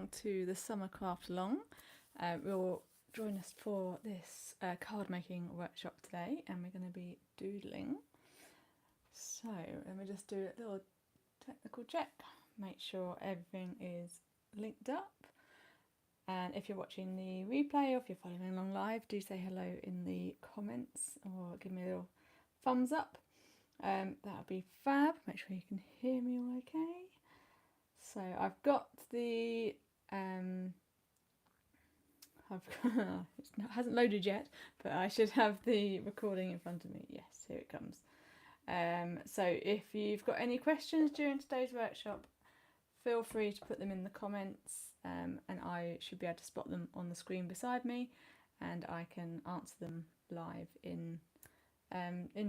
along to the Summer Craft Long. You'll join us for this card making workshop today, and we're going to be doodling. So let me just do a little technical check, make sure everything is linked up. And if you're watching the replay or if you're following along live, do say hello in the comments or give me a little thumbs up. That would be fab. Make sure you can hear me all okay. So I've got the it hasn't loaded yet, but I should have the recording in front of me. Yes, here it comes. So if you've got any questions during today's workshop, feel free to put them in the comments, and I should be able to spot them on the screen beside me, and I can answer them live in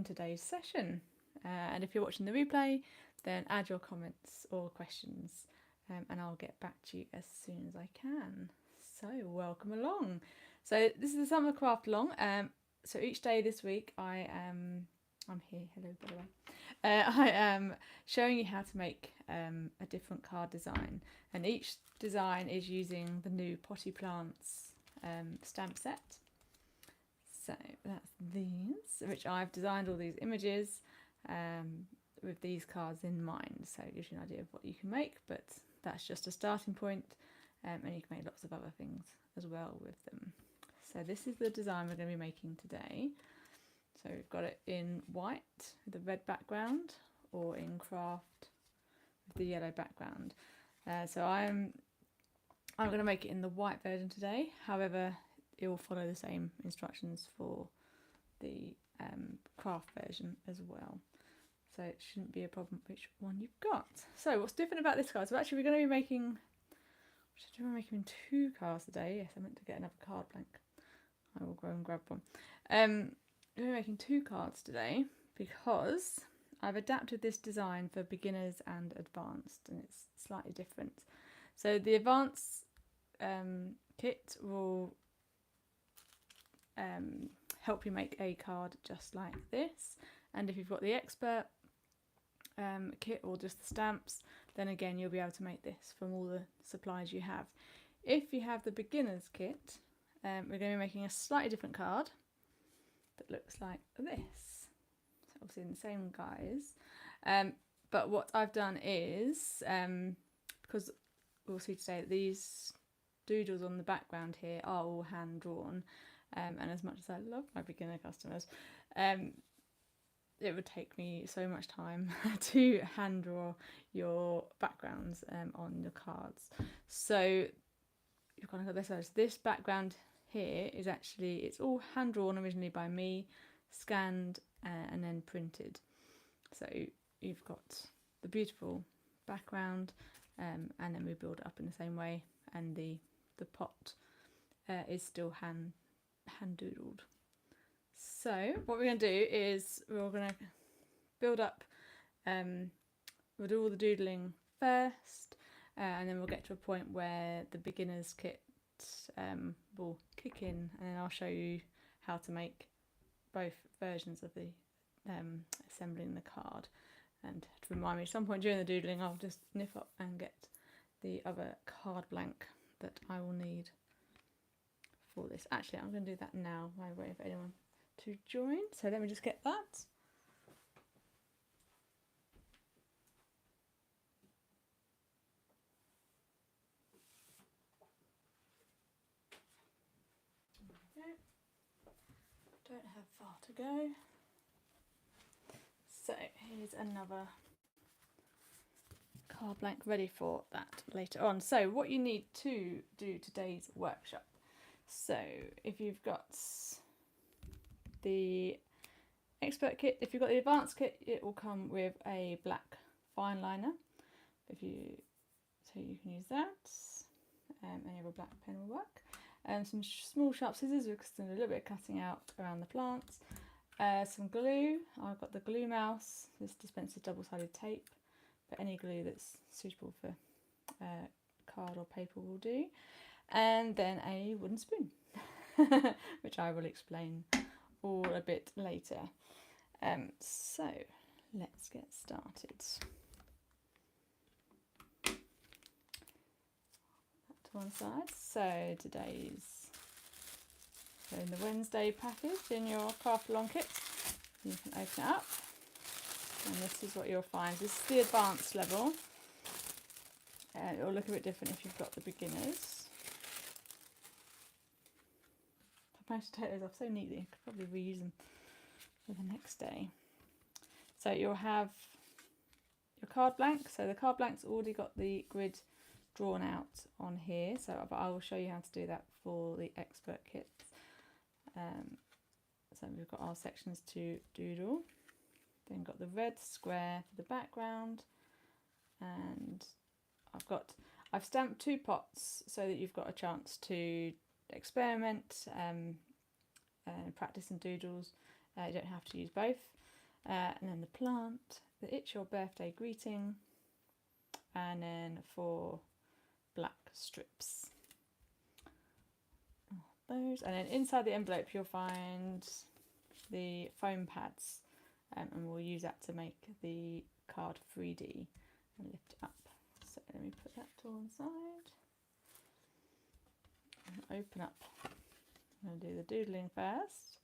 today's session. And if you're watching the replay, then add your comments or questions, and I'll get back to you as soon as I can. So welcome along. So this is the Summer Craft Long. So each day this week I'm here, hello by the way. I am showing you how to make a different card design, and each design is using the new Potty Plants stamp set. So that's these, which I've designed all these images with these cards in mind, so it gives you an idea of what you can make, but that's just a starting point, and you can make lots of other things as well with them. So this is the design we're going to be making today. So we've got it in white with a red background, or in craft with the yellow background. So I'm going to make it in the white version today. However, it will follow the same instructions for the craft version as well. So it shouldn't be a problem which one you've got. So what's different about this card? So actually we're going to be making, we're making 2 cards today. Yes, I meant to get another card blank. I will go and grab one. We're making 2 cards today because I've adapted this design for beginners and advanced, and it's slightly different. So the advanced kit will help you make a card just like this, and if you've got the expert kit or just the stamps, then again you'll be able to make this from all the supplies you have. If you have the beginners kit, we're going to be making a slightly different card that looks like this. So obviously in the same guise, but what I've done is, because we'll see today that these doodles on the background here are all hand drawn, and as much as I love my beginner customers, it would take me so much time to hand draw your backgrounds on the cards. So you've got to look at this background here is actually, it's all hand drawn originally by me, scanned and then printed. So you've got the beautiful background, and then we build it up in the same way, and the pot is still hand doodled. So what we're going to do is we're going to build up, we'll do all the doodling first, and then we'll get to a point where the beginner's kit will kick in, and then I'll show you how to make both versions of the assembling the card. And to remind me, at some point during the doodling I'll just nip up and get the other card blank that I will need for this. Actually, I'm going to do that now while I wait for anyone to join. So let me just get that. Don't have far to go. So here's another card blank ready for that later on. So what you need to do today's workshop. So if you've got the expert kit, if you've got the advanced kit, it will come with a black fine liner. So you can use that, and you have a black pen will work. Some small sharp scissors with a little bit of cutting out around the plants. Some glue. I've got the glue mouse. This dispenses double-sided tape, but any glue that's suitable for card or paper will do. And then a wooden spoon, which I will explain all a bit later. So let's get started. to one side. So today's in the Wednesday package in your craft along kit. You can open it up, and this is what you'll find. This is the advanced level. It'll look a bit different if you've got the beginners. I've managed to take those off so neatly, I could probably reuse them for the next day. So you'll have your card blank. So the card blank's already got the grid drawn out on here. So I will show you how to do that for the expert kits. So we've got our sections to doodle. Then got the red square for the background, and I've stamped 2 pots so that you've got a chance to experiment and practice some doodles. You don't have to use both. And then the plant, the It's Your Birthday greeting, and then 4 black strips. Those, and then inside the envelope you'll find the foam pads, and we'll use that to make the card 3D and lift it up. So let me put that to one side and open up. I'm going to do the doodling first.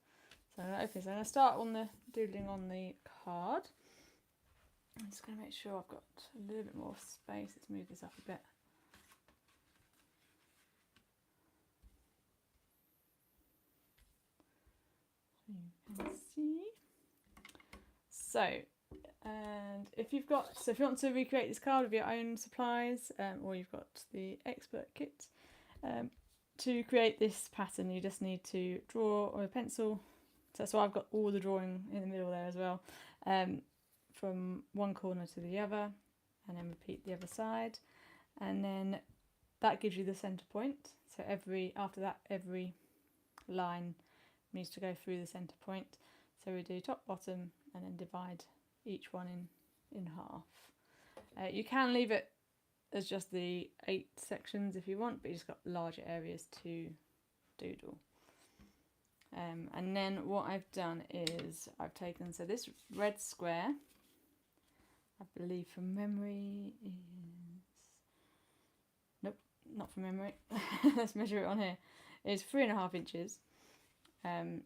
So I'm going to open this. I'm going to start on the doodling on the card. I'm just going to make sure I've got a little bit more space. Let's move this up a bit. You can see. So, and if you want to recreate this card with your own supplies, or you've got the expert kit, to create this pattern you just need to draw with a pencil. So that's why I've got all the drawing in the middle there as well, from one corner to the other, and then repeat the other side, and then that gives you the centre point. So after that every line needs to go through the centre point. So we do top, bottom, and then divide each one in half. You can leave it as just the 8 sections if you want, but you just got larger areas to doodle. And then what I've done is I've taken, so this red square, I believe from memory is, nope, not from memory, let's measure it on here, is 3.5 inches. And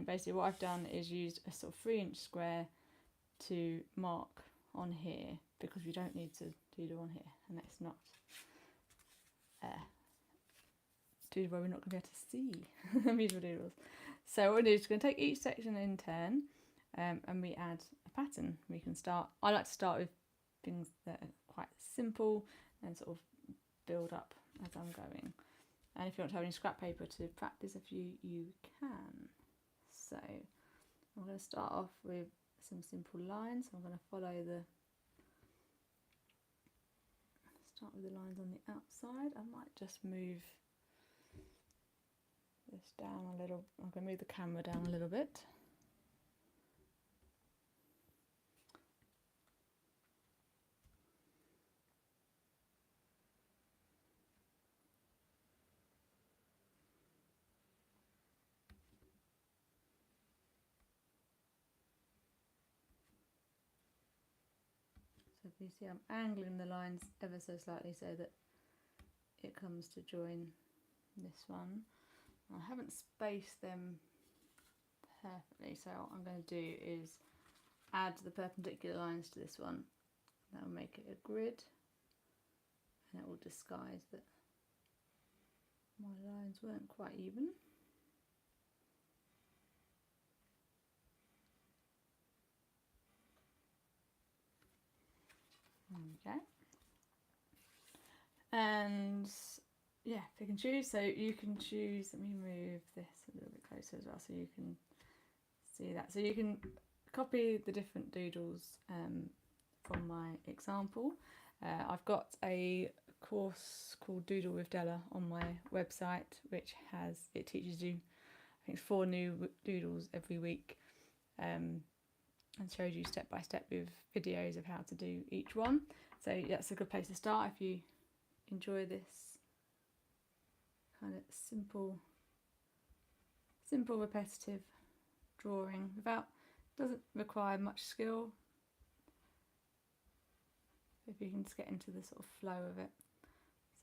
basically what I've done is used a sort of 3-inch square to mark on here, because we don't need to doodle on here, and that's not doodle where we're not going to be able to see beautiful doodles. So what we do is we're going to take each section in turn, and we add a pattern. We can start, I like to start with things that are quite simple and sort of build up as I'm going. And if you want to have any scrap paper to practice a few, you can. So I'm going to start off with some simple lines. I'm going to follow start with the lines on the outside. I might just move this down a little. I'm going to move the camera down a little bit. So if you see, I'm angling the lines ever so slightly so that it comes to join this one. I haven't spaced them perfectly, so what I'm going to do is add the perpendicular lines to this one. That will make it a grid, and it will disguise that my lines weren't quite even. Okay, and yeah, pick and choose. So you can choose, let me move this a little bit closer as well so you can see that. So you can copy the different doodles from my example. I've got a course called Doodle with Della on my website, which it teaches you, I think it's 4 new doodles every week, and shows you step by step with videos of how to do each one. So that's a good place to start if you enjoy this kind of simple repetitive drawing. Doesn't require much skill if you can just get into the sort of flow of it.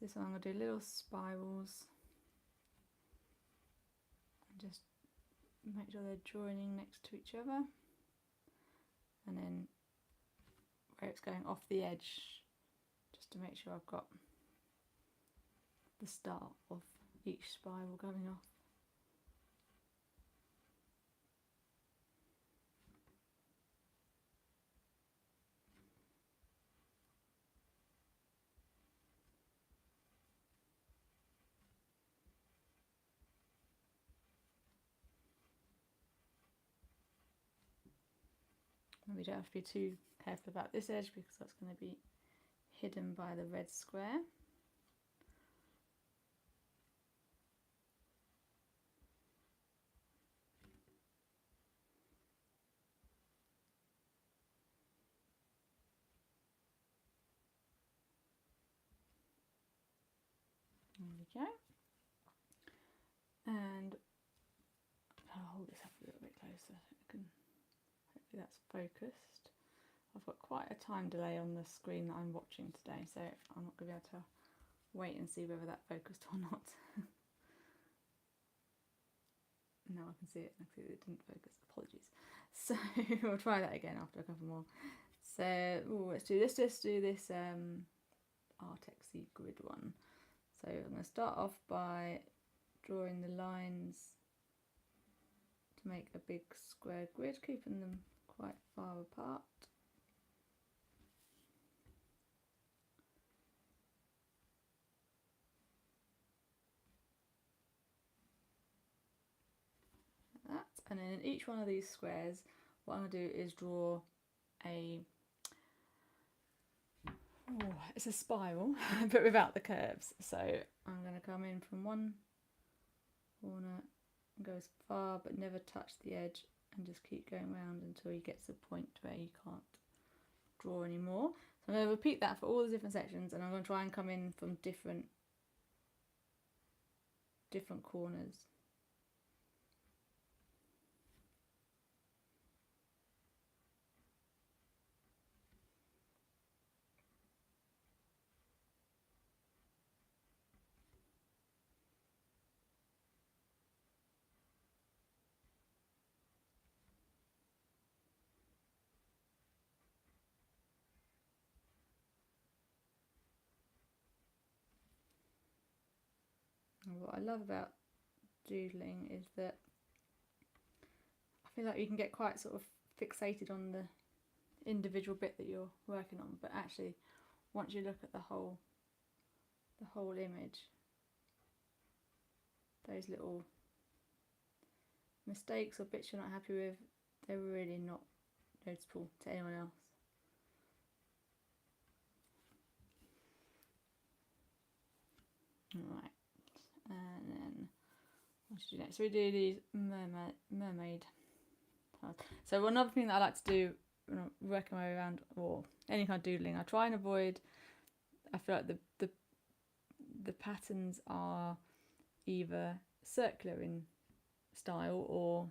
So this one I'm going to do little spirals and just make sure they're joining next to each other, and then where it's going off the edge, just to make sure I've got the start of each spiral going off. And we don't have to be too careful about this edge because that's going to be hidden by the red square. There we go. And I'll hold this up a little bit closer so I can, hopefully that's focused. I've got quite a time delay on the screen that I'm watching today, so I'm not going to be able to wait and see whether that focused or not. No, I can see it. I can see that it didn't focus. Apologies. So we'll try that again after a couple more. So let's do this. Let's do this Artexy grid one. So I'm going to start off by drawing the lines to make a big square grid, keeping them quite far apart. Like that. And then in each one of these squares, what I'm going to do is draw it's a spiral, but without the curves. So I'm going to come in from one corner and go as far but never touch the edge, and just keep going around until you get to the point where you can't draw anymore. So I'm going to repeat that for all the different sections, and I'm going to try and come in from different corners. And what I love about doodling is that I feel like you can get quite sort of fixated on the individual bit that you're working on, but actually once you look at the whole image, those little mistakes or bits you're not happy with, they're really not noticeable to anyone else. Right, and then what should we do next? So we do these mermaid tiles. So another thing that I like to do when I'm working my way around, or any kind of doodling, I try and avoid, I feel like the patterns are either circular in style or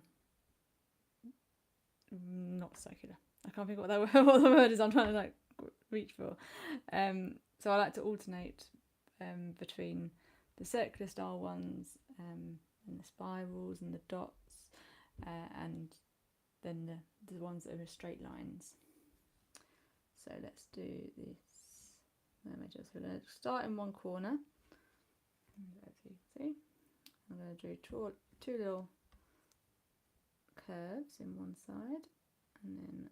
not circular. I can't think what the word is I'm trying to like reach for. So I like to alternate between the circular style ones and the spirals and the dots, and then the ones that are straight lines. So let's do this mermaid. So we're going to start in one corner. As you can see, I'm going to do two little curves in one side, and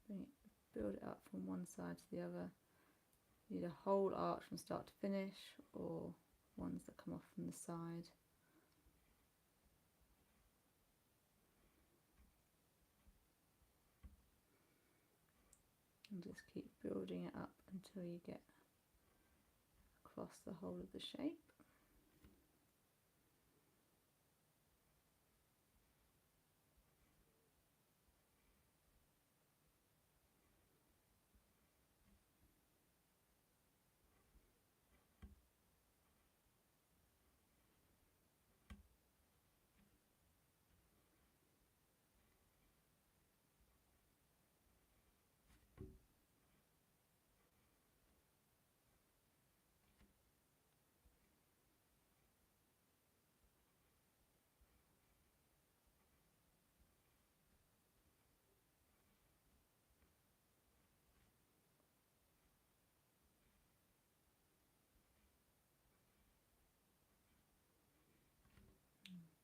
then build it up from one side to the other. You need a whole arch from start to finish, or ones that come off from the side. And just keep building it up until you get across the whole of the shape.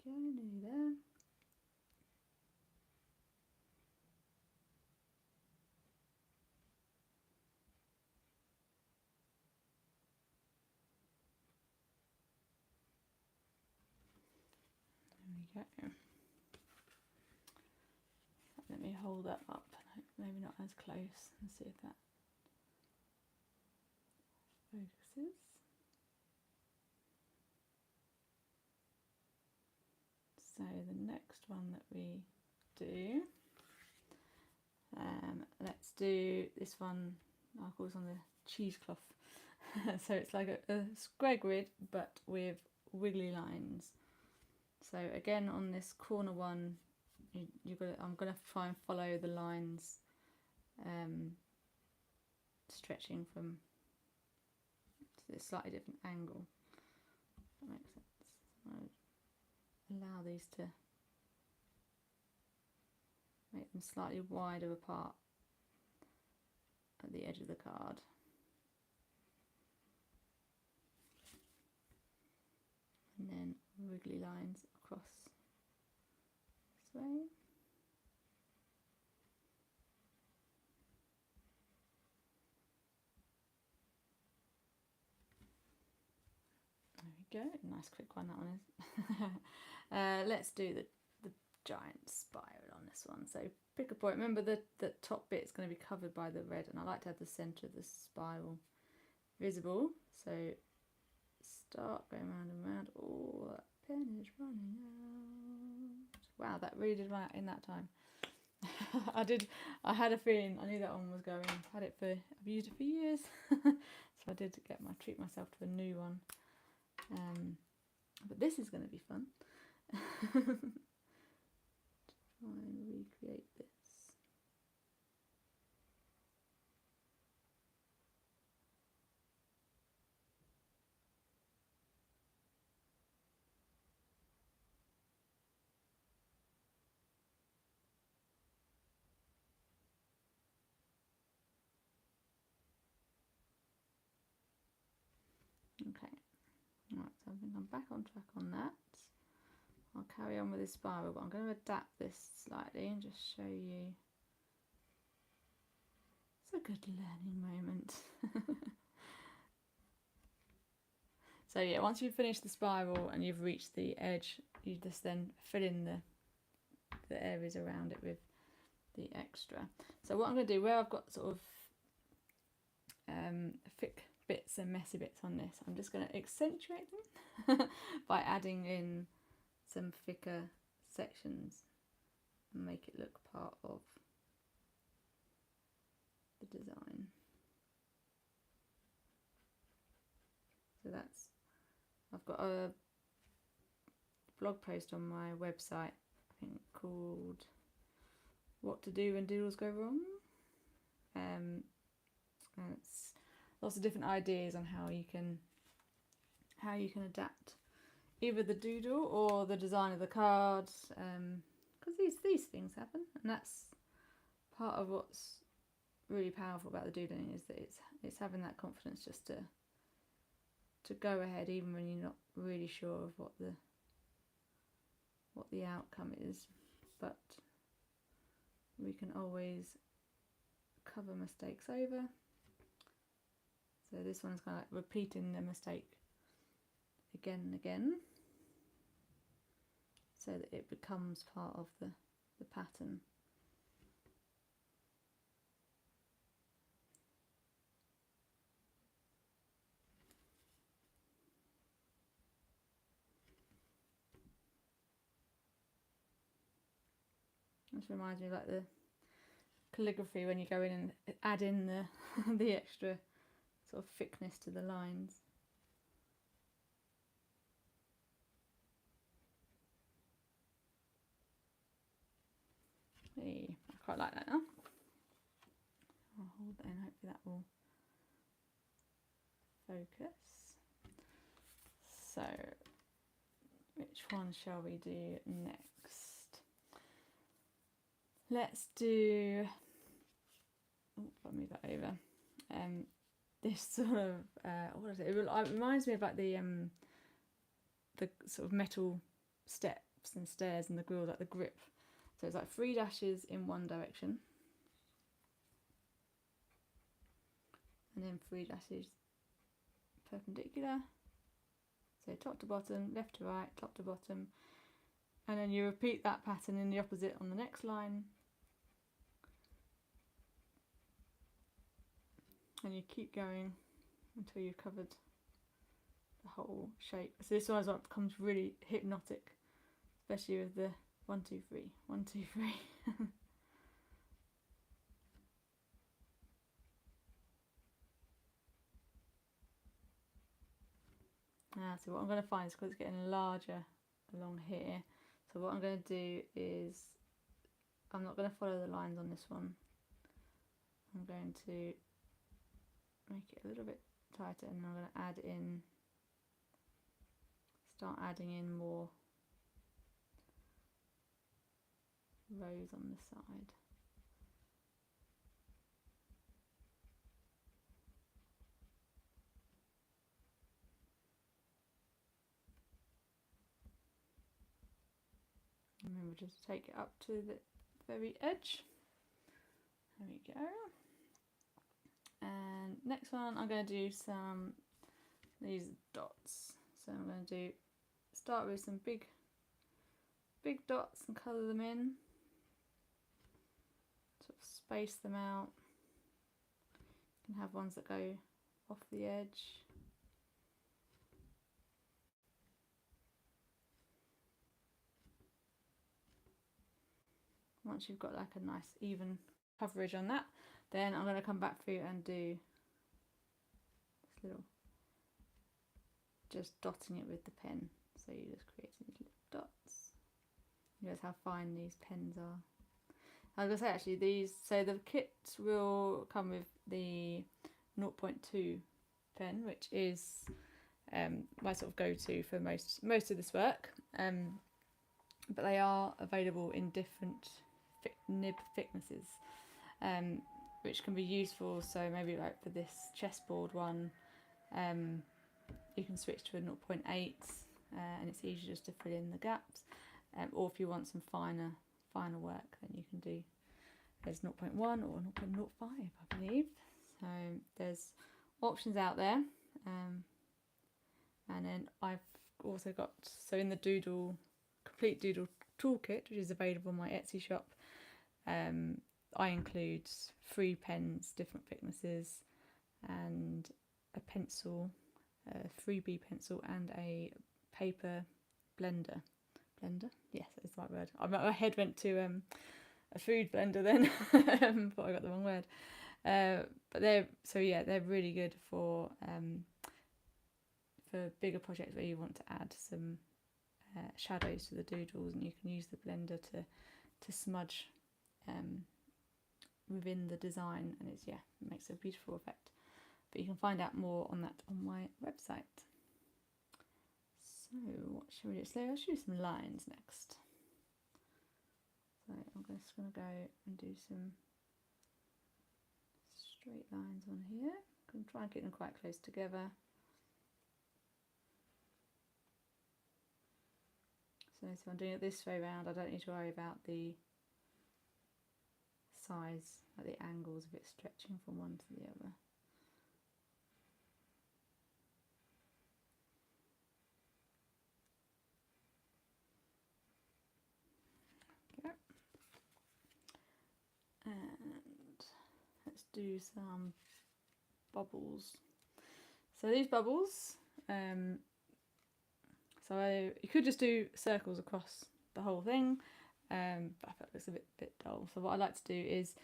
go, nearly there. There we go. Let me hold that up, maybe not as close, and see if that focuses. So the next one that we do, let's do this one. I'll call this on the cheesecloth. So it's like a square grid but with wiggly lines. So again, on this corner one, I'm going to try and follow the lines, stretching from to this slightly different angle. If that makes sense. I'll allow these to make them slightly wider apart at the edge of the card. And then wiggly lines across this way. There we go, nice quick one that one is. Let's do the giant spiral on this one. So pick a point. Remember the top bit is going to be covered by the red, and I like to have the centre of the spiral visible. So start going round and round. Oh, that pen is running out. Wow, that really did run out in that time. I had a feeling, I knew that one was going. I've used it for years. So I did treat myself to a new one. But this is going to be fun. Try and recreate this. Okay, right, so I think I'm back on track on that. I'll carry on with this spiral, but I'm going to adapt this slightly and just show you. It's a good learning moment. So yeah, once you've finished the spiral and you've reached the edge, you just then fill in the areas around it with the extra. So what I'm going to do, where I've got sort of thick bits and messy bits on this, I'm just going to accentuate them by adding in some thicker sections and make it look part of the design. So I've got a blog post on my website, I think called What to Do When Doodles Go Wrong. And it's lots of different ideas on how you can adapt either the doodle or the design of the cards, because these things happen, and that's part of what's really powerful about the doodling, is that it's having that confidence just to go ahead even when you're not really sure of what the outcome is, but we can always cover mistakes over. So this one's kind of like repeating the mistake again and again, so that it becomes part of the pattern. This reminds me of like the calligraphy, when you go in and add in the extra sort of thickness to the lines. Hey, I quite like that now. I'll hold that in, hopefully that will focus. So, which one shall we do next? Let's do, I'll move that over. This sort of, what is it? It reminds me of like the sort of metal step steps and stairs, and the grill like the grip. So it's like 3 dashes in one direction, and then 3 dashes perpendicular. So top to bottom, left to right, top to bottom, and then you repeat that pattern in the opposite on the next line, and you keep going until you've covered the whole shape. So this one as well becomes really hypnotic, especially with the 1 2 3 1 2 3. So what I'm going to find is, because it's getting larger along here, so what I'm going to do is, I'm not going to follow the lines on this one. I'm going to make it a little bit tighter, and I'm going to start adding in more rows on the side. And then we'll just take it up to the very edge. There we go. And next one, I'm going to do these dots. So I'm going to start with some big dots and colour them in. Sort of space them out. You can have ones that go off the edge. Once you've got like a nice even coverage on that, then I'm going to come back through and do this little, just dotting it with the pen. So you just create these little dots. You notice how fine these pens are. I was going to say actually so the kit will come with the 0.2 pen, which is my sort of go-to for most of this work. But they are available in different nib thicknesses, which can be useful. So maybe like for this chessboard one, you can switch to a 0.8, and it's easier just to fill in the gaps. Or if you want some finer work, then you can do, there's 0.1 or 0.05, I believe. So there's options out there. And then I've also got, so in the Doodle, complete Doodle toolkit, which is available on my Etsy shop, I include 3 pens, different thicknesses, and a pencil, a 3B pencil, and a paper blender. Yes, that's the right word. My head went to a food blender then. Thought I got the wrong word. But they're really good for bigger projects where you want to add some shadows to the doodles, and you can use the blender to smudge within the design, and it makes a beautiful effect. But you can find out more on that on my website. So what should we do? So I'll do some lines next. So I'm just going to go and do some straight lines on here. I'm going to try and get them quite close together. So if I'm doing it this way round, I don't need to worry about the size, like the angles of it stretching from one to the other. Okay. And let's do some bubbles. So these bubbles, so you could just do circles across the whole thing, but I felt it looks a bit dull. So what I like to do is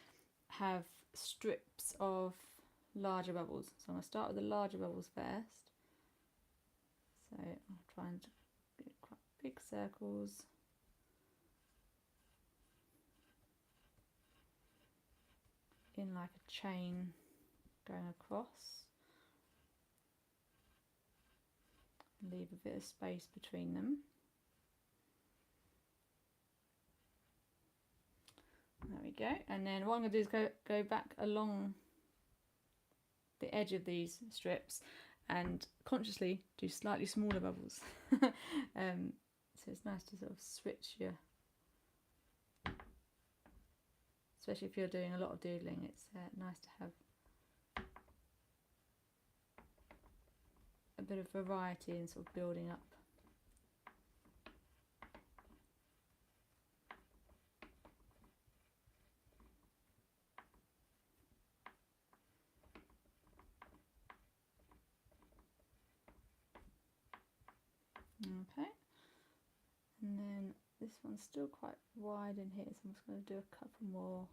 have strips of larger bubbles. So I'm going to start with the larger bubbles first. So I'll try and get quite big circles. In like a chain going across. Leave a bit of space between them. There we go. And then what I'm going to do is go back along the edge of these strips and consciously do slightly smaller bubbles. So it's nice to sort of switch your, especially if you're doing a lot of doodling, it's nice to have a bit of variety and sort of building up. Okay, and then this one's still quite wide in here, so I'm just going to do a couple more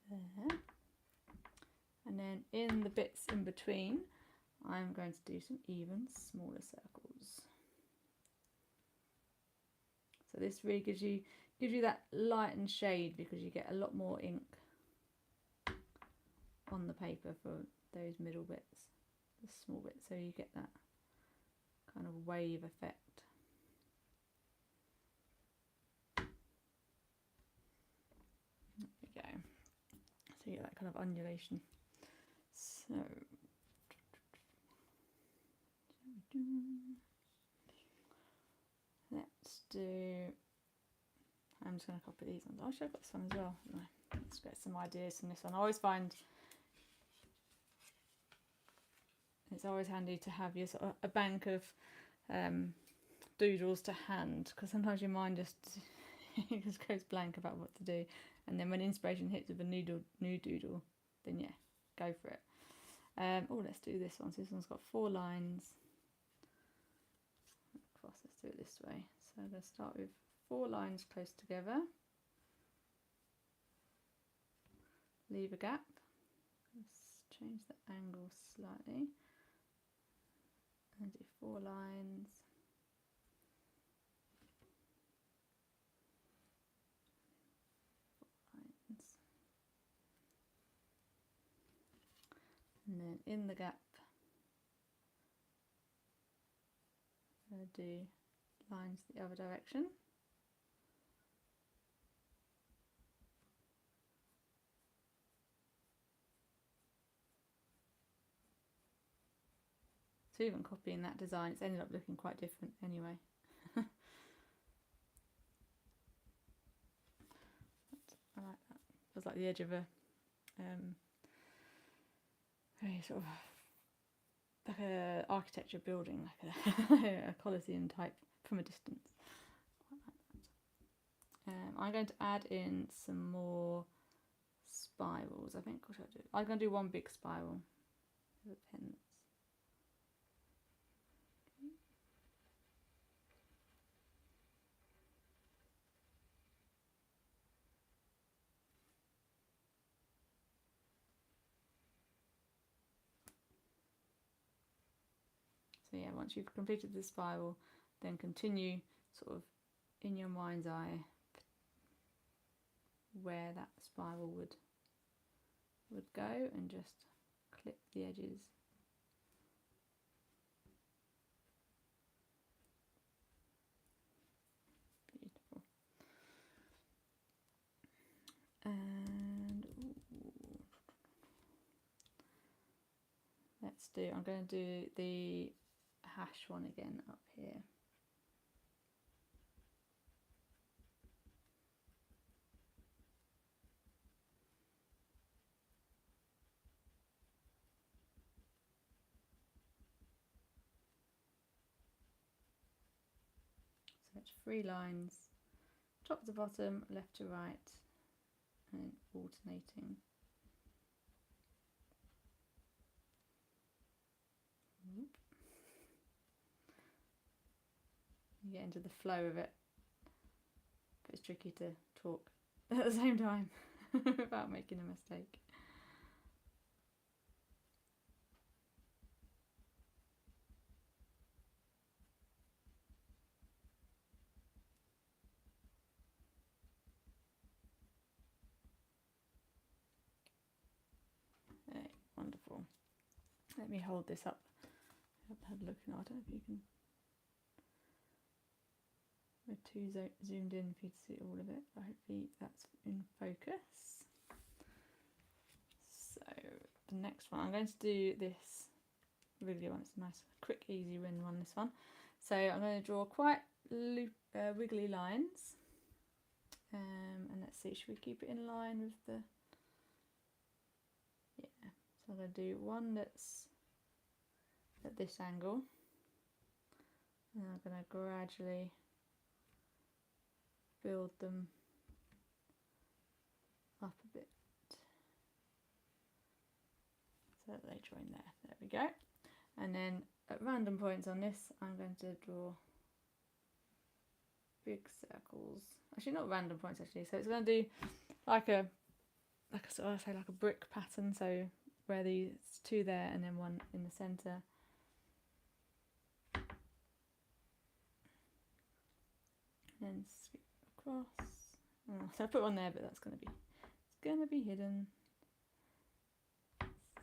there. And then in the bits in between, I'm going to do some even smaller circles. So this really gives you that light and shade, because you get a lot more ink on the paper for those middle bits, the small bits, so you get that kind of wave effect. There we go. So you get that kind of undulation. So let's do, I'm just going to copy these ones. Oh, actually I've got this one as well. Let's get some ideas from this one. I always find it's always handy to have your sort of a bank of doodles to hand, because sometimes your mind just just goes blank about what to do, and then when inspiration hits with a new doodle, then yeah, go for it. Oh, let's do this one. So this one's got 4 lines across. Let's do it this way. So let's start with 4 lines close together, leave a gap, let's change the angle slightly, and do 4 lines, and then in the gap I'm going to do lines the other direction. So even copying that design, it's ended up looking quite different anyway. I like that. Feels like the edge of a very sort of like a architecture building, like a Colosseum type from a distance. Quite like that. I'm going to add in some more spirals. I think what I'll do, I'm going to do one big spiral with pins. So yeah, once you've completed the spiral, then continue sort of in your mind's eye where that spiral would go, and just clip the edges. Beautiful. And let's do, I'm going to do the hash one again up here. So it's 3 lines, top to bottom, left to right, and alternating. You get into the flow of it, but it's tricky to talk at the same time without making a mistake. Okay, wonderful. Let me hold this up. I've had a look now. I don't know if you can. We're too zoomed in for you to see all of it, but hopefully that's in focus. So the next one, I'm going to do this really one. It's a nice, quick, easy win one, this one. So I'm going to draw quite wiggly lines. And let's see, should we keep it in line with the... Yeah, so I'm going to do one that's at this angle. And I'm going to gradually build them up a bit so that they join there. There we go. And then at random points on this, I'm going to draw big circles. Actually, not random points actually. So it's going to do like a sort of, say, like a brick pattern. So where these two there and then one in the centre. And sweep across. Oh, so I put one there, but that's going to be hidden.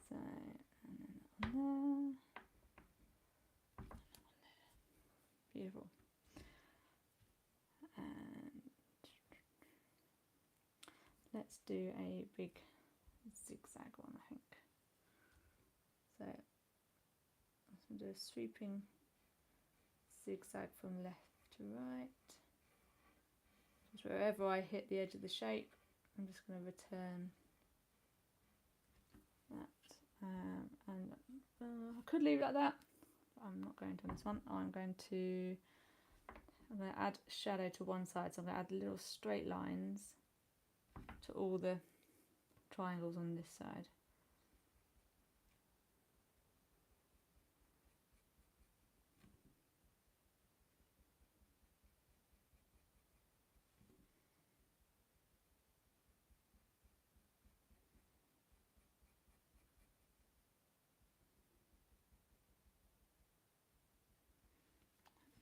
So and then on there. Beautiful. And let's do a big zigzag one, I think. So I'm going to do a sweeping zigzag from left to right. Just wherever I hit the edge of the shape, I'm just going to return that. And I could leave it like that, but I'm not going to on this one. I'm going to add shadow to one side, so I'm going to add little straight lines to all the triangles on this side.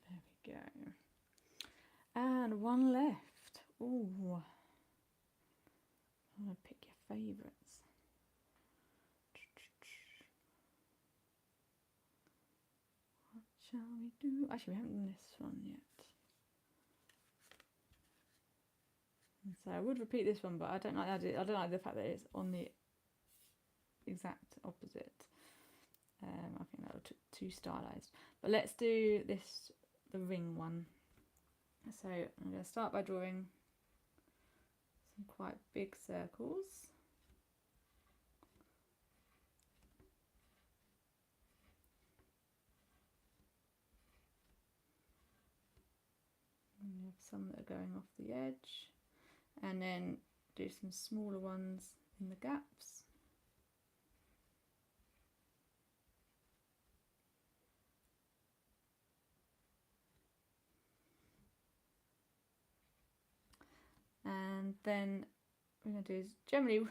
There we go. And one left. Ooh. I'm going to pick your favourites. What shall we do? Actually, we haven't done this one yet. And so I would repeat this one, but I don't like the fact that it's on the exact opposite. I think that would too stylized. But let's do this, the ring one. So I'm going to start by drawing some quite big circles. And we have some that are going off the edge, and then do some smaller ones in the gaps. And then what we're going to do is, generally,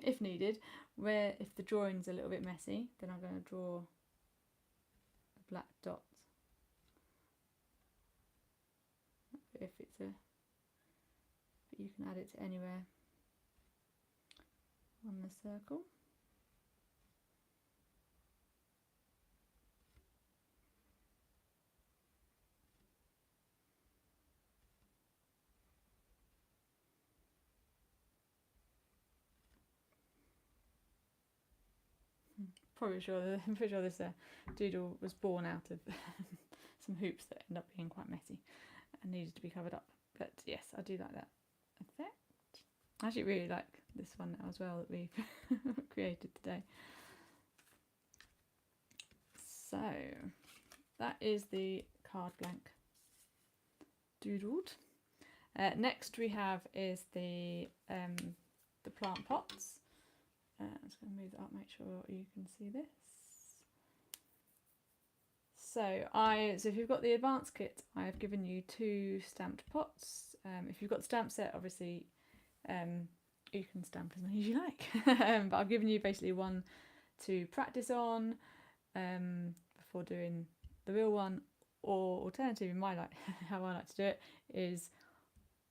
if needed, where if the drawing's a little bit messy, then I'm going to draw a black dot. If it's but you can add it to anywhere on the circle. I'm pretty sure this doodle was born out of some hoops that end up being quite messy and needed to be covered up. But yes, I do like that effect. I actually really like this one now as well that we've created today. So that is the card blank doodled. Next we have is the plant pots. I'm just going to move that up, make sure you can see this. So if you've got the advanced kit, I have given you 2 stamped pots. If you've got the stamp set, obviously you can stamp as many as you like. But I've given you basically one to practice on before doing the real one, or alternative in my how I like to do it is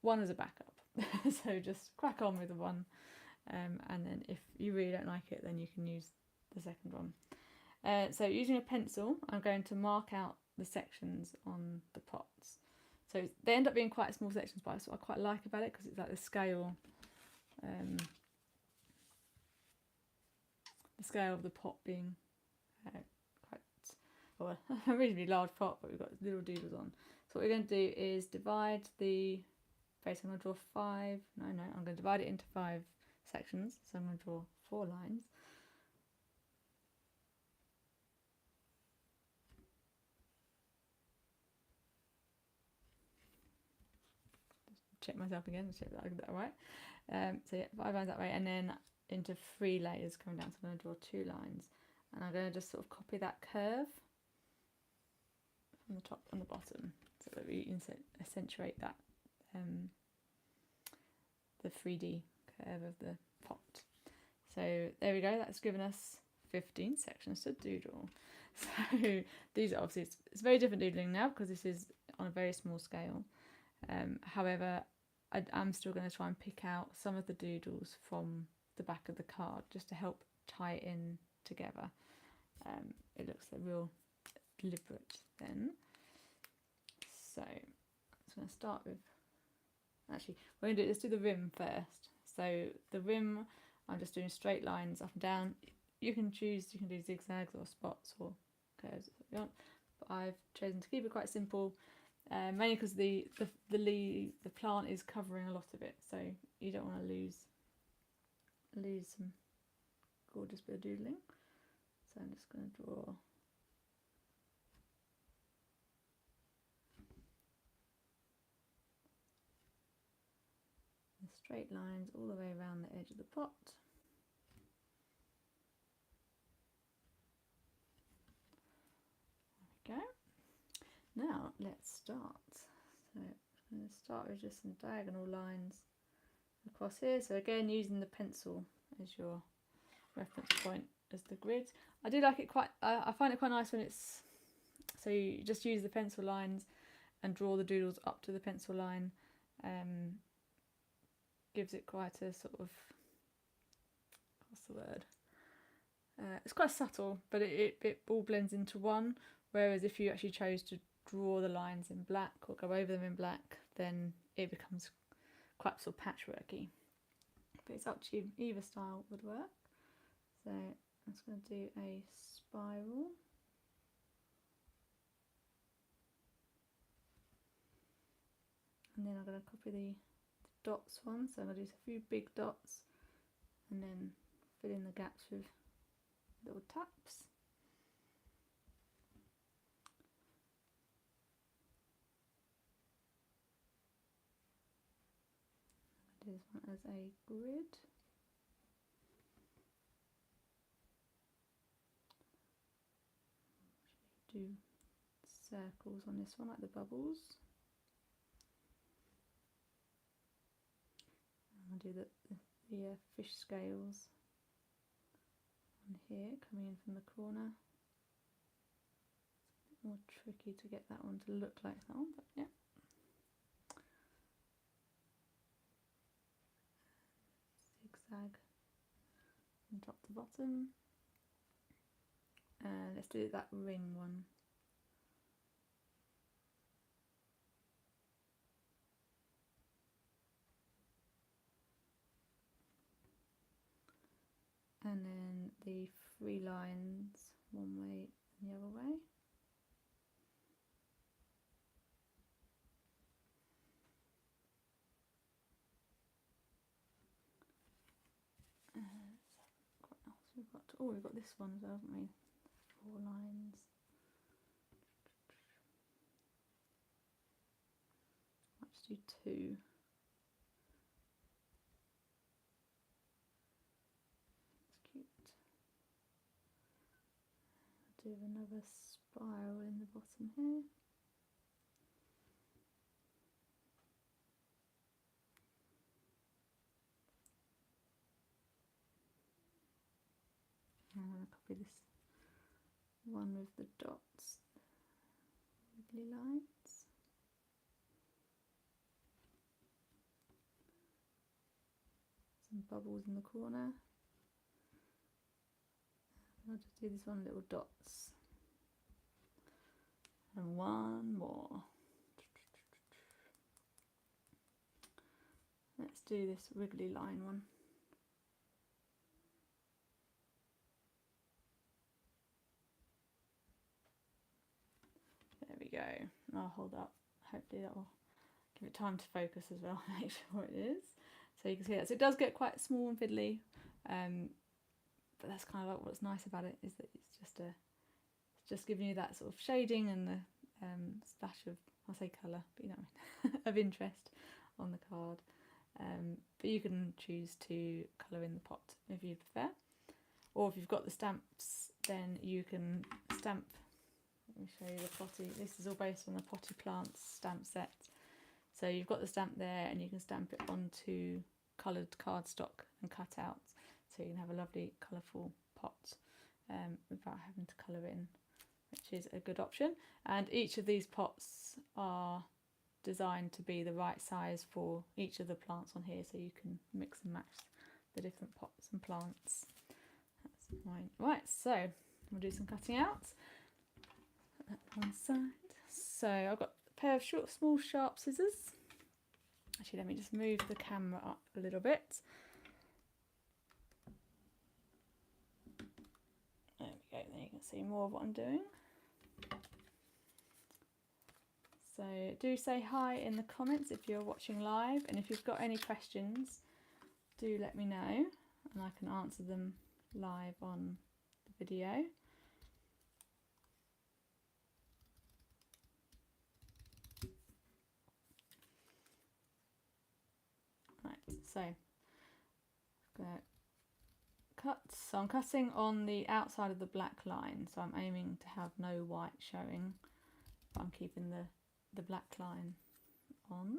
one as a backup. So just crack on with the one. And then if you really don't like it, then you can use the second one. So using a pencil, I'm going to mark out the sections on the pots. So they end up being quite small sections, but that's what I quite like about it, because it's like the scale of the pot being or a reasonably large pot, but we've got little doodles on. So what we're going to do is divide the face. I'm going to draw I'm going to divide it into 5 sections. So I'm going to draw 4 lines. Check myself again, check that I got that right. So yeah, 5 lines that way, and then into 3 layers coming down. So I'm going to draw 2 lines, and I'm going to just sort of copy that curve from the top and the bottom, so that we accentuate that the 3D curve of the pot. So there we go. That's given us 15 sections to doodle. So these are obviously it's very different doodling now because this is on a very small scale. However, I'm still going to try and pick out some of the doodles from the back of the card just to help tie it in together. It looks a real deliberate then. So I'm going to start with, actually we're going to do, let's do the rim first. So the rim, I'm just doing straight lines up and down. You can choose, you can do zigzags or spots or curves if you want, but I've chosen to keep it quite simple. Mainly because the plant is covering a lot of it, so you don't want to lose some gorgeous bit of doodling. So I'm just going to draw the straight lines all the way around the edge of the pot. There we go. Now let's start. So I'm going to start with just some diagonal lines across here. So again, using the pencil as your reference point as the grid. I do like it quite, I find it quite nice when it's, so you just use the pencil lines and draw the doodles up to the pencil line. Gives it quite a sort of, what's the word? It's quite subtle, but it all blends into one. Whereas if you actually chose to draw the lines in black or go over them in black, then it becomes quite sort of patchworky. But it's up to you, either style would work. So I'm just going to do a spiral. And then I'm going to copy the dots one, so I'm going to do a few big dots and then fill in the gaps with little taps. Do this one as a grid. Do circles on this one, like the bubbles. I'll do the fish scales on here, coming in from the corner. It's a bit more tricky to get that one to look like that one, but yeah. Zigzag from top to bottom. Let's do that ring one. And then the 3 lines one way and the other way. What else we've got? Oh, we've got this one as well, haven't we? 4 lines. Let's do 2. That's cute. I'll do another spiral in the bottom here. I'm going to copy this one with the dots, wiggly lines. Some bubbles in the corner. I'll just do this one little dots. And one more. Let's do this wiggly line one. go. I'll hold up. Hopefully that will give it time to focus as well. Make sure it is. So you can see that. So it does get quite small and fiddly, but that's kind of like what's nice about it, is that it's just giving you that sort of shading and the splash of, I'll say colour, but you know what I mean, of interest on the card. But you can choose to colour in the pot if you prefer, or if you've got the stamps, then you can stamp. Let me show you the potty. This is all based on the Potty Plants stamp set. So you've got the stamp there, and you can stamp it onto coloured cardstock and cut out, so you can have a lovely colourful pot without having to colour in, which is a good option. And each of these pots are designed to be the right size for each of the plants on here, so you can mix and match the different pots and plants. That's mine. Right, so we'll do some cutting out. Put that one side. So I've got a pair of short, small, sharp scissors. Actually, let me just move the camera up a little bit. There we go, then you can see more of what I'm doing. So do say hi in the comments if you're watching live, and if you've got any questions, do let me know and I can answer them live on the video. Right, so I'm going to cut. So I'm cutting on the outside of the black line, so I'm aiming to have no white showing, but I'm keeping the black line on.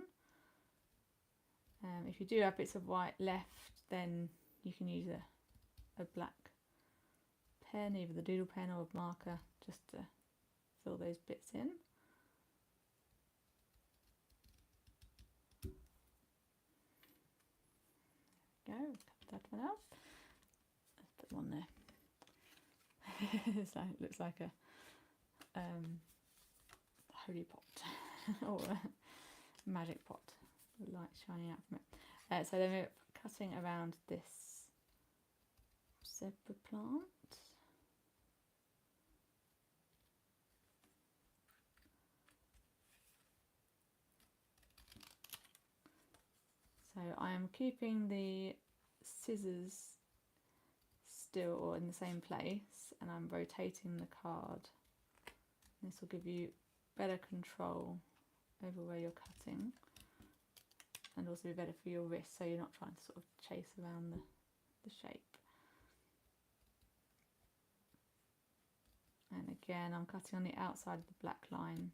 If you do have bits of white left, then you can use a black pen, either the Doodle pen or a marker, just to fill those bits in. There we go, cut that one out. Let's put one there. So it looks like a holy pot or a magic pot, the light shining out from it. So then we're cutting around this zebra plant. So I am keeping the scissors still or in the same place, and I'm rotating the card. This will give you better control over where you're cutting, and also be better for your wrist, so you're not trying to sort of chase around the shape. And again, I'm cutting on the outside of the black line.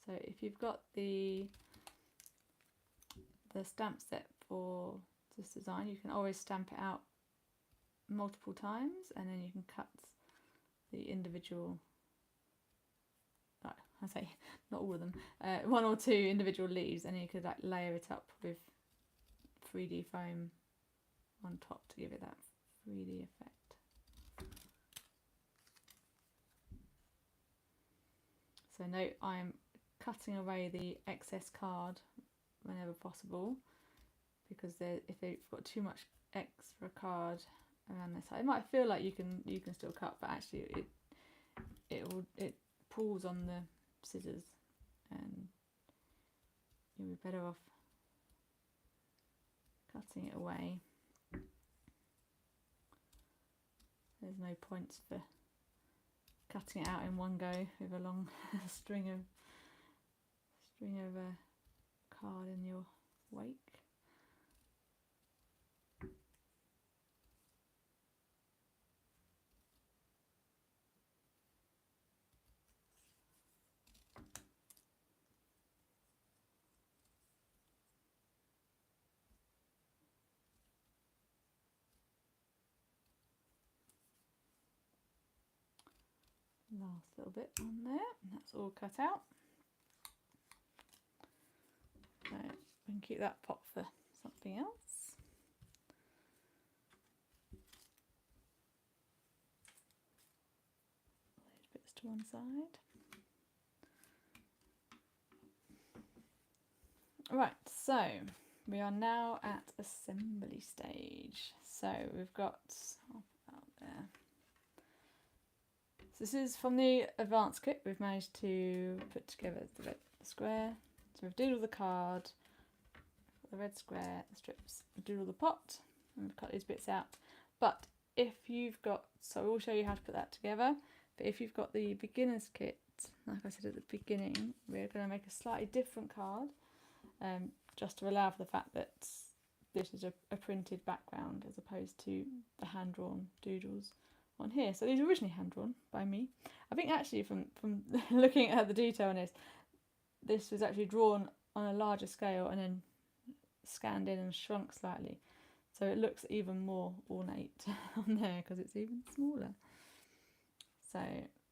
So if you've got the stamp set for this design, you can always stamp it out multiple times, and then you can cut the individual, I say not all of them, one or two individual leaves, and you could like layer it up with 3D foam on top to give it that 3D effect. So note, I'm cutting away the excess card whenever possible, because if you've got too much extra card around this side, it might feel like you can still cut, but actually it pulls on the scissors, and you'll be better off cutting it away. There's no points for cutting it out in one go with a long string of card in your wake. Last little bit on there, and that's all cut out. So we can keep that pot for something else. to one side. Right, so we are now at assembly stage. So we've got, I'll put that out there. So this is from the advanced kit. We've managed to put together the red square. So we've doodled the card, the red square, the strips, doodle the pot, and we've cut these bits out. But if you've got, so we'll show you how to put that together, but if you've got the beginner's kit, like I said at the beginning, we're going to make a slightly different card, just to allow for the fact that this is a printed background as opposed to the hand-drawn doodles on here. So these are originally hand-drawn by me. I think actually from looking at the detail on this was actually drawn on a larger scale and then scanned in and shrunk slightly. So it looks even more ornate on there because it's even smaller. So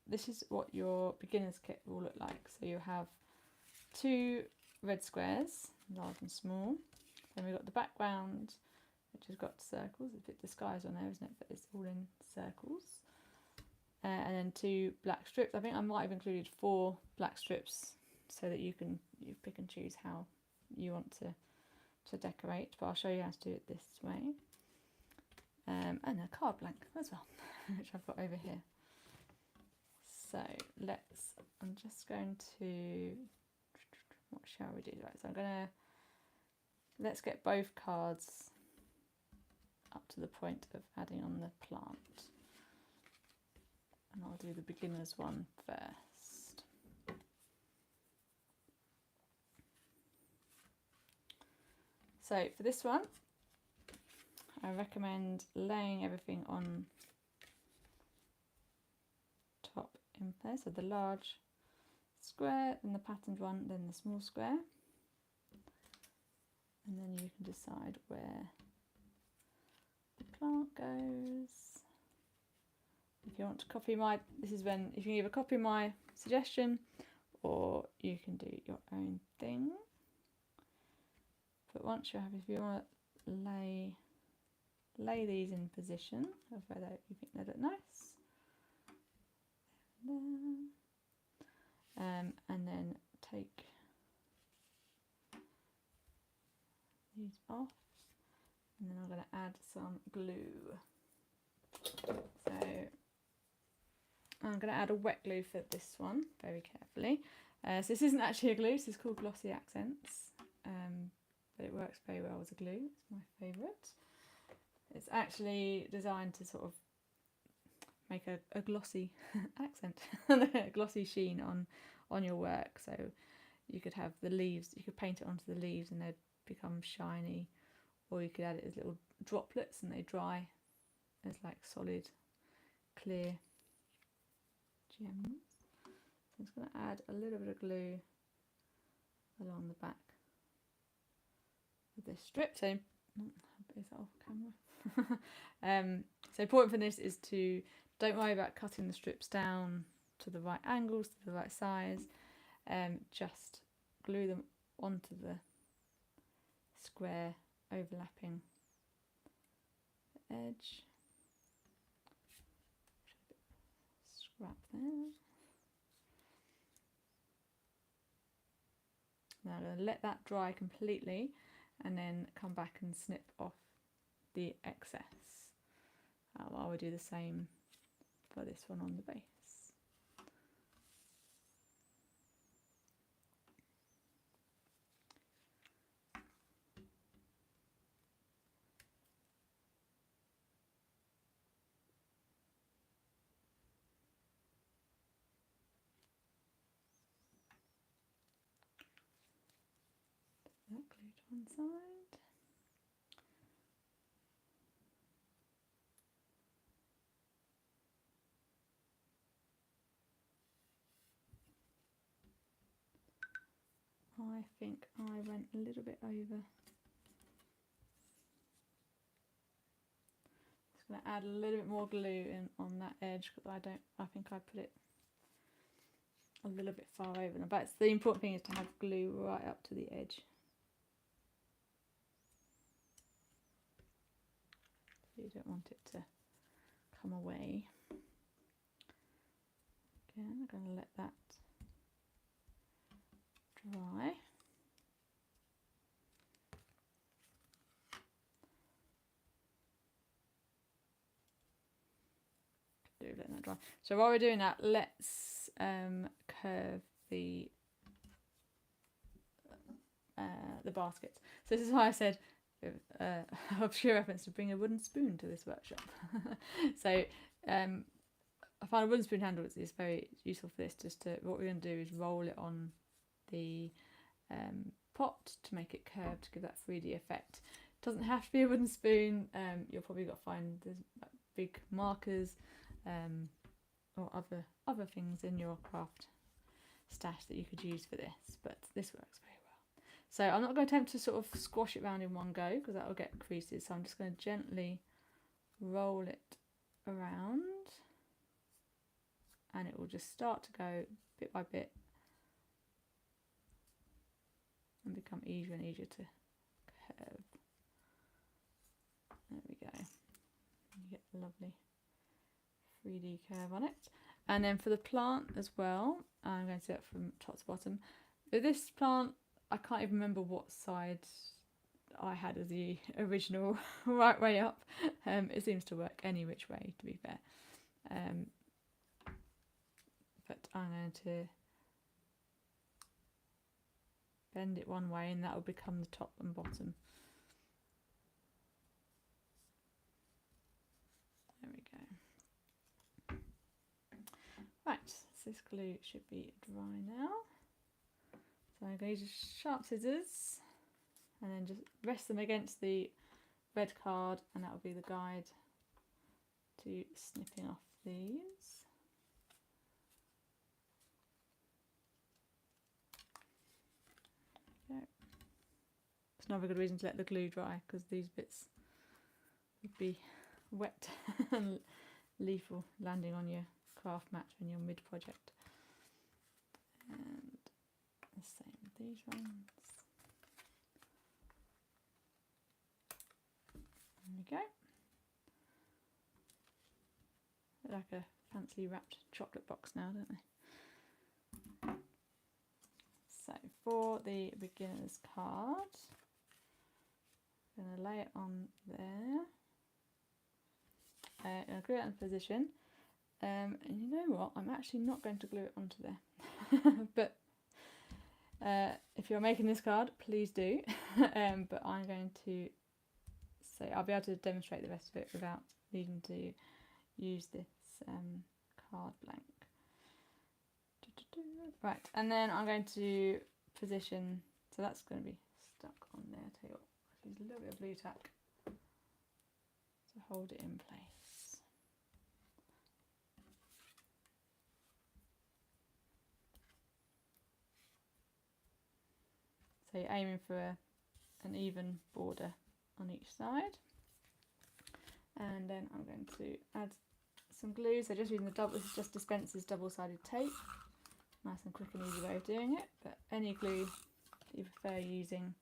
this is what your beginner's kit will look like. So you have 2 red squares, large and small. Then we've got the background, which has got circles. It's a bit disguised on there, isn't it? But it's all in circles. And then 2 black strips. I think I might have included 4 black strips so that you pick and choose how you want to decorate, but I'll show you how to do it this way. And a card blank as well, which I've got over here. So I'm just going to, what shall we do? Right, so let's get both cards up to the point of adding on the plant. And I'll do the beginner's one first. So for this one, I recommend laying everything on top in place. So the large square, then the patterned one, then the small square. And then you can decide where the plant goes. If you want to copy you can either copy my suggestion or you can do your own thing. But once you're happy, if you want to lay these in position of whether you think they look nice, and then take these off, and then I'm going to add some glue. So I'm going to add a wet glue for this one very carefully. So this isn't actually a glue, this is called Glossy Accents. But it works very well as a glue. It's my favourite. It's actually designed to sort of make a glossy accent, a glossy sheen on your work. So you could have the leaves, you could paint it onto the leaves and they'd become shiny, or you could add it as little droplets and they dry as like solid, clear gems. So I'm just going to add a little bit of glue along the back with this strip. So is that off camera? So important for this is to don't worry about cutting the strips down to the right angles, to the right size. Just glue them onto the square overlapping the edge. Scrap there. Now I'm going to let that dry completely and then come back and snip off the excess. I will do the same for this one on the base. That glue to one side. I think I went a little bit over. Just going to add a little bit more glue in on that edge because I think I put it a little bit far over. But the important thing is to have glue right up to the edge. You don't want it to come away. Again, I'm going to let that dry. Letting that dry. So while we're doing that, let's curve the baskets. So this is why I said obscure reference to bring a wooden spoon to this workshop. So I find a wooden spoon handle is very useful for this. What we're going to do is roll it on the pot to make it curved to give that 3D effect. It doesn't have to be a wooden spoon. You'll probably got to find there's big markers or other things in your craft stash that you could use for this, but this works very well. So I'm not going to attempt to sort of squash it around in one go because that will get creases, so I'm just going to gently roll it around and it will just start to go bit by bit and become easier and easier to curve. There we go. You get a lovely 3D curve on it. And then for the plant as well, I'm going to do it from top to bottom. With this plant, I can't even remember what side I had as the original right way up. It seems to work any which way, to be fair. But I'm going to bend it one way and that will become the top and bottom. There we go. Right, so this glue should be dry now. So I'm going to use sharp scissors and then just rest them against the red card, and that will be the guide to snipping off these. There we go. It's another good reason to let the glue dry because these bits would be wet and lethal landing on your craft mat when you're mid-project. And the same with these ones. There we go. They're like a fancy wrapped chocolate box now, don't they? So for the beginner's card, I'm going to lay it on there. I'm going to glue it in position. And you know what? I'm actually not going to glue it onto there. But if you're making this card, please do. But I'm going to say I'll be able to demonstrate the rest of it without needing to use this card blank. Right, and then I'm going to position, so that's going to be stuck on there too. Use a little bit of blue tack to hold it in place. So you're aiming for an even border on each side. And then I'm going to add some glue. So just using the double, this is just Dispenser's double-sided tape. Nice and quick and easy way of doing it, but any glue that you prefer using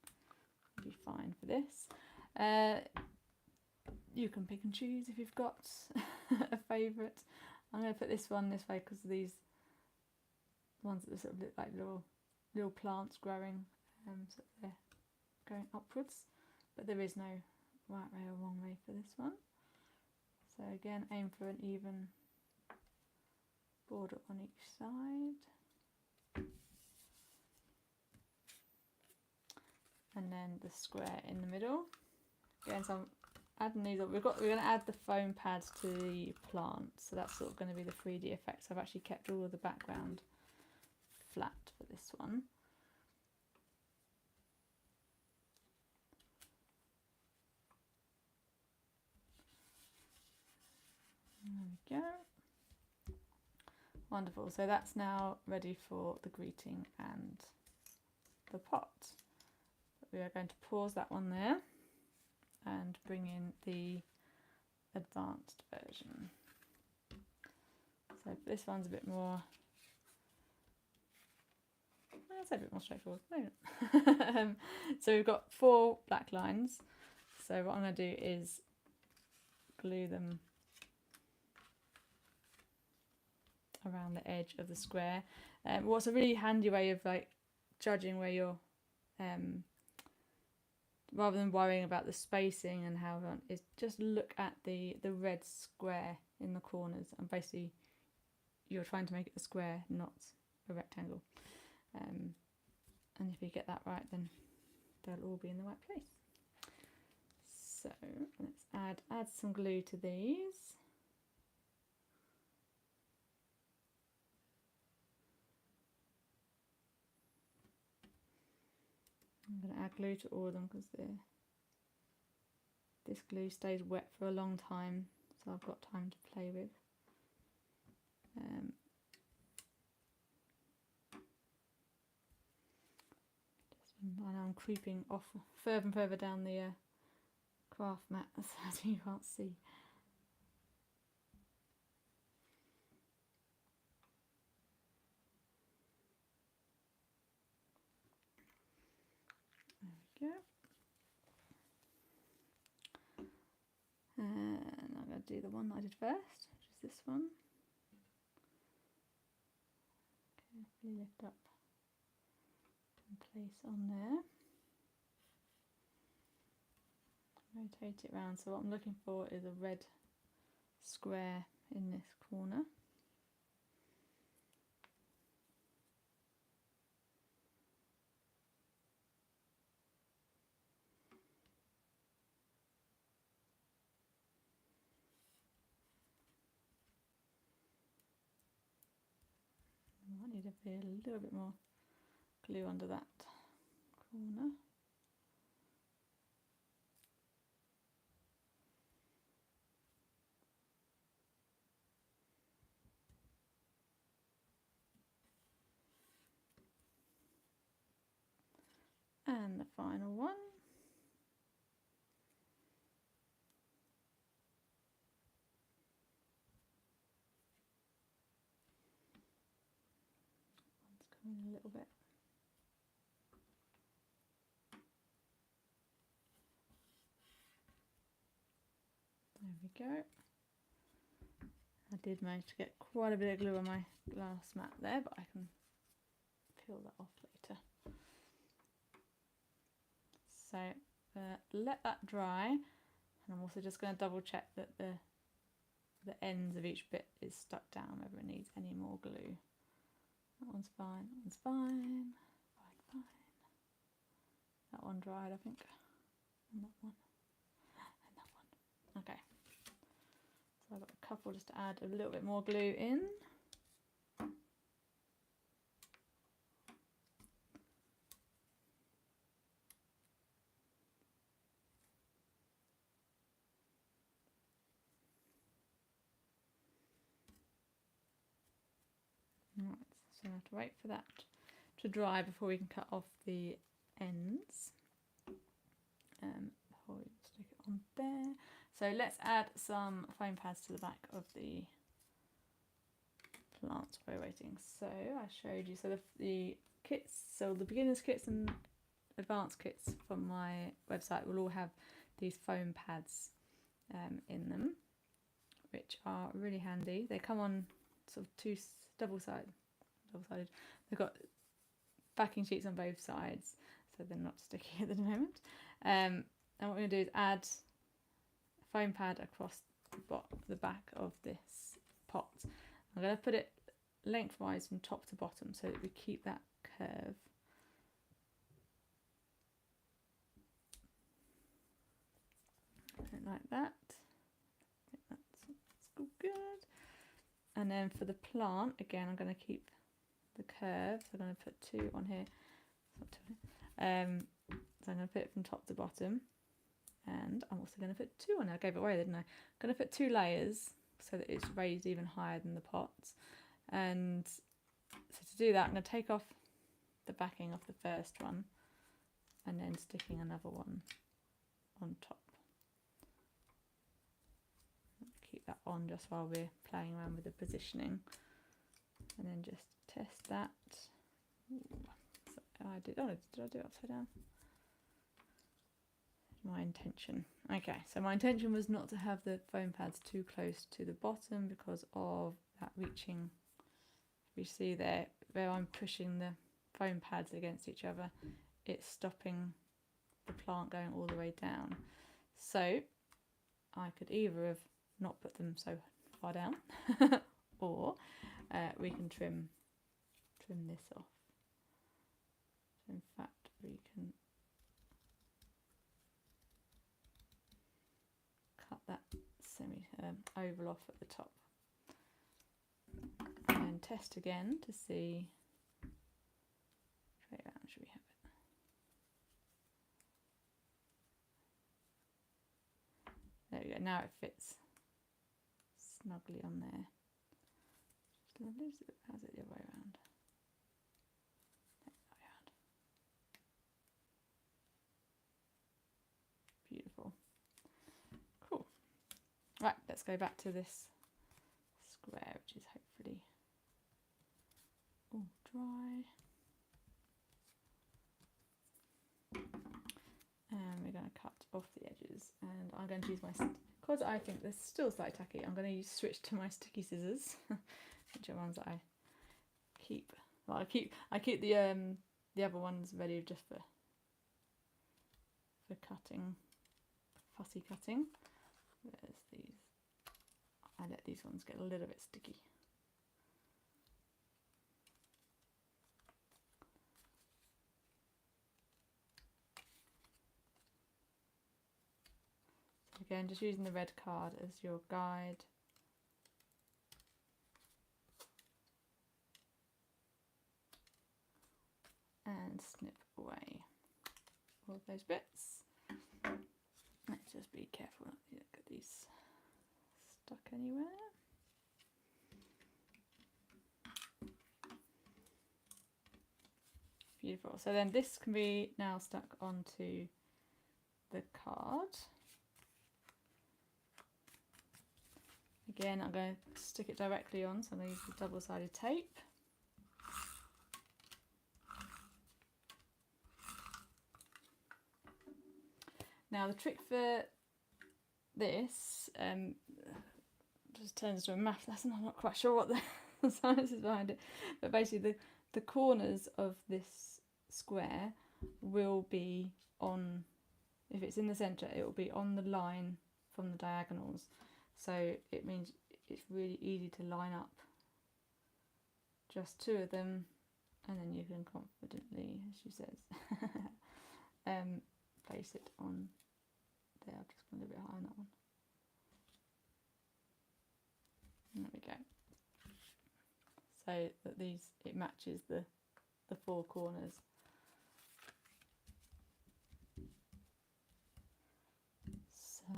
will be fine for this. You can pick and choose if you've got a favourite. I'm going to put this one this way because these ones that sort of look like little plants growing, so they're going upwards, but there is no right way or wrong way for this one. So again, aim for an even border on each side. And then the square in the middle. Again, so I'm adding these up. We're going to add the foam pads to the plant, so that's sort of going to be the 3D effect. So I've actually kept all of the background flat for this one. There we go. Wonderful. So that's now ready for the greeting and the pot. We are going to pause that one there and bring in the advanced version. So this one's a bit more, I'd say a bit more straightforward. So we've got 4 black lines. So what I'm going to do is glue them around the edge of the square. What's a really handy way of like judging where you're, rather than worrying about the spacing and how on, is just look at the red square in the corners, and basically you're trying to make it a square, not a rectangle. And if you get that right, then they'll all be in the right place. So let's add some glue to these. I'm going to add glue to all of them because this glue stays wet for a long time, so I've got time to play with. I know I'm creeping off further and further down the craft mat so you can't see. There we go. And I'm going to do the one that I did first, which is this one. Carefully lift up and place on there. Rotate it round. So what I'm looking for is a red square in this corner. I might need a little bit more glue under that corner. And the final one. One's coming a little bit. There we go. I did manage to get quite a bit of glue on my glass mat there, but I can peel that off later. So let that dry, and I'm also just going to double check that the ends of each bit is stuck down, whether it needs any more glue. That one's fine, that one's fine, fine. That one dried, I think, and that one, and that one. Okay, so I've got a couple just to add a little bit more glue in. Right, so I have to wait for that to dry before we can cut off the ends. Before we stick it on there. So let's add some foam pads to the back of the plants while we're waiting. So I showed you, so the kits, so the beginners kits and advanced kits from my website will all have these foam pads in them, which are really handy. They come on sort of two double-sided. They've got backing sheets on both sides, so they're not sticky at the moment. And what we're going to do is add a foam pad across the back of this pot. I'm going to put it lengthwise from top to bottom so that we keep that curve. Like that. I think that's good. And then for the plant, again, I'm going to keep the curve. So I'm going to put 2 on here. So I'm going to put it from top to bottom. And I'm also going to put 2 on there. I gave it away, didn't I? I'm going to put 2 layers so that it's raised even higher than the pot. And so to do that, I'm going to take off the backing of the first one and then sticking another one on top. Keep that on just while we're playing around with the positioning, and then just test that. Ooh, so did I do it upside down? My intention. Okay, so my intention was not to have the foam pads too close to the bottom because of that reaching You see there, where I'm pushing the foam pads against each other, it's stopping the plant going all the way down. So I could either have not put them so far down, or we can trim this off. So in fact, we can cut that oval off at the top, and test again to see. Straight around, should we have it? There we go. Now it fits snugly on there. How's it the other way around? Beautiful. Cool. Right, let's go back to this square, which is hopefully all dry. And we're going to cut off the edges, and I'm going to use my, because I think this is still slightly tacky, I'm going to switch to my sticky scissors, which are ones that I keep. Well, I keep the other ones ready just for cutting, fussy cutting. Whereas these, I let these ones get a little bit sticky. So again, just using the red card as your guide. And snip away all of those bits. Let's just be careful not to get these stuck anywhere. Beautiful. So then this can be now stuck onto the card. Again, I'm going to stick it directly on, so I'm going to use the double-sided tape. Now the trick for this just turns into a math lesson. I'm not quite sure what the science is behind it, but basically the corners of this square will be on, if it's in the centre, it will be on the line from the diagonals. So it means it's really easy to line up just two of them, and then you can confidently, as she says, place it on there. I've just gone a little bit high on that one. And there we go. So that these, it matches the four corners. So,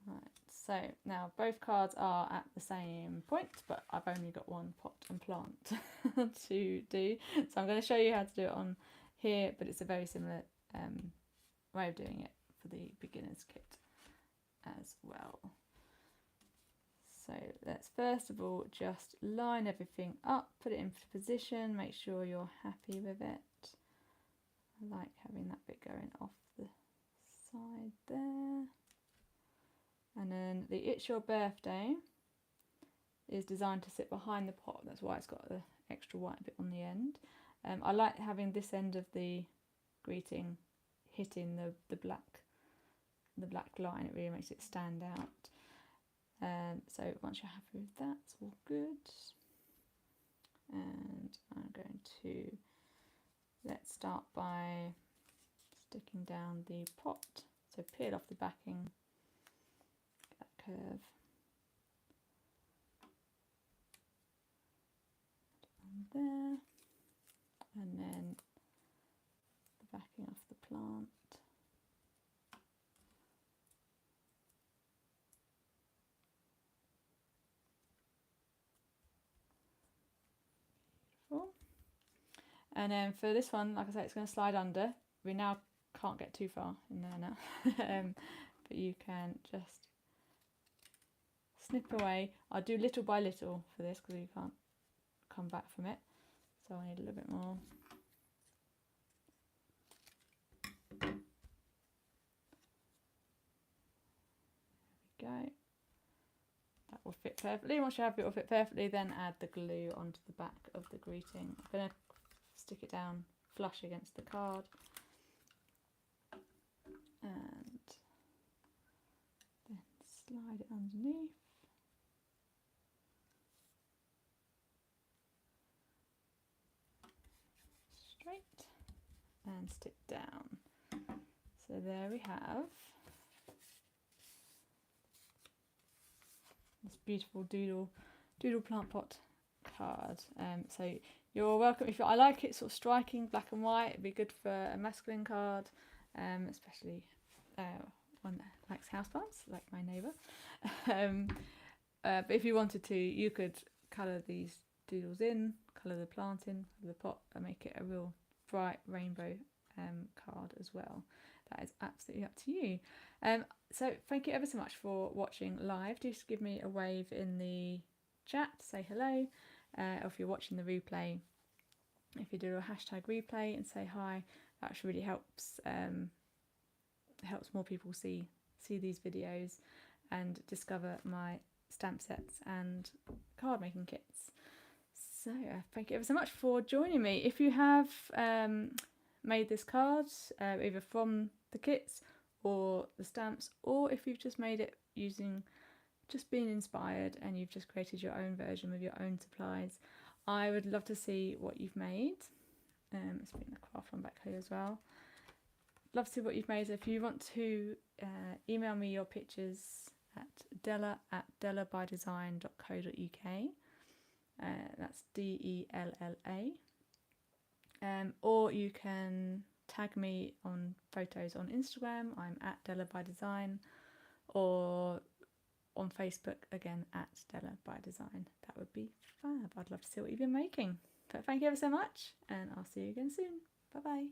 right. So now both cards are at the same point, but I've only got one pot and plant to do. So I'm going to show you how to do it on here, but it's a very similar way of doing it for the beginner's kit as well. So let's first of all just line everything up, put it in position, make sure you're happy with it. I like having that bit going off the side there. And then the It's Your Birthday is designed to sit behind the pot, that's why it's got the extra white bit on the end. I like having this end of the greeting hitting the black line. It really makes it stand out. So once you're happy with that, it's all good. And I'm going to, let's start by sticking down the pot. So peel off the backing, get that curve. On there. And then the backing off the plant. Beautiful. And then for this one, like I say, it's going to slide under. We now can't get too far in there now, but you can just snip away. I'll do little by little for this because you can't come back from it. So I need a little bit more. There we go. That will fit perfectly. Once you're happy it will fit perfectly, then add the glue onto the back of the greeting. I'm going to stick it down flush against the card. And then slide it underneath. Straight. And stick down. So there we have this beautiful doodle plant pot card. So you're welcome. I like it sort of striking, black and white. It'd be good for a masculine card, especially one that likes houseplants, like my neighbour. But if you wanted to, you could colour these doodles in, colour the plant in, the pot, and make it a real bright rainbow card as well. That is absolutely up to you. So thank you ever so much for watching live. Do just give me a wave in the chat, say hello, or if you're watching the replay, if you do a hashtag replay and say hi, that really helps helps more people see these videos and discover my stamp sets and card making kits. So thank you ever so much for joining me. If you have made this card either from the kits or the stamps, or if you've just made it using just being inspired and you've just created your own version with your own supplies, I would love to see what you've made. Let's bring the craft one back here as well. Love to see what you've made. So if you want to email me your pictures at della@dellabydesign.co.uk. That's DELLA. Or you can tag me on photos on Instagram. I'm at Della by Design, or on Facebook again at Della by Design. That would be fab. I'd love to see what you've been making. But thank you ever so much, and I'll see you again soon. Bye bye.